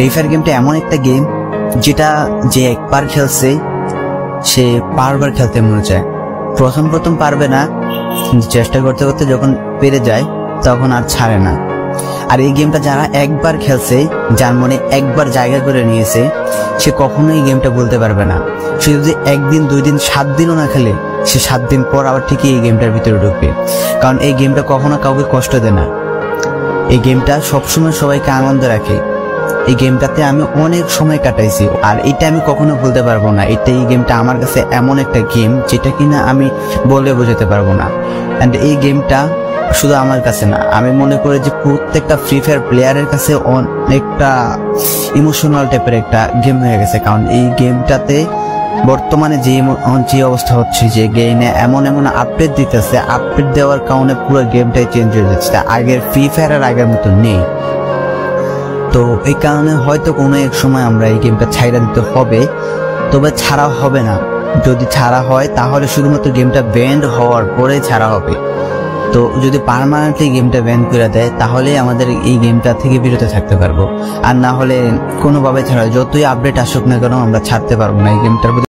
Free fire গেমটা এমন একটা গেম যেটা যে একবার খেলছে সে বারবার খেলতে মনে চায়। প্রথম পারবে না, চেষ্টা করতে করতে যখন পেরে যায় তখন আর ছাড়ে না। আর এই গেমটা যারা একবার খেলছে, যার মনে একবার জায়গা করে নিয়েছে, সে কখনোই এই গেমটা বলতে পারবে না। সে যদি 1 দিন 2 দিন 7 দিনও না খেলে, সে 7 দিন পর আবার ঠিকই এই গেমটার ভিতরে ঢুকবে। কারণ এই গেমটা কখনো কাউকে কষ্ট দেয় না। এই গেমটা সবসময় সবাইকে আনন্দ রাখে। এই গেমটাতে আমি অনেক সময় কাটাইছি, আর এটা আমি কখনো ভুলতে পারবো না। এই গেমটা আমার কাছে এমন একটা গেম যেটা কিনা আমি বলে বোঝাতে পারবো না। অ্যান্ড এই গেমটা শুধু আমার কাছে না, আমি মনে করি যে প্রত্যেকটা ফ্রি ফায়ার প্লেয়ারের কাছে অনেকটা ইমোশনাল টাইপের একটা গেম হয়ে গেছে। কারণ এই গেমটাতে বর্তমানে যে অবস্থা হচ্ছে, যে গেমে এমন আপডেট দিতেছে, আপডেট দেওয়ার কারণে পুরো গেমটাই চেঞ্জ হয়ে যাচ্ছে। আগের ফ্রি ফায়ার আর আগের মতো নেই। তো এই কারণে হয়তো কোনো এক সময় আমরা এই গেমটা ছাইড়া দিতে হবে, তবে ছাড়া হবে না। যদি ছাড়া হয় তাহলে শুধুমাত্র গেমটা ব্যান্ড হওয়ার পরে ছাড়া হবে। তো যদি পার্মানেন্টলি গেমটা ব্যান করে দেয় তাহলে আমাদের এই গেমটা থেকে বিরত থাকতে পারবো, আর না হলে কোনোভাবে ছাড়া যতই আপডেট আসুক না কেন আমরা ছাড়তে পারবো না এই গেমটার।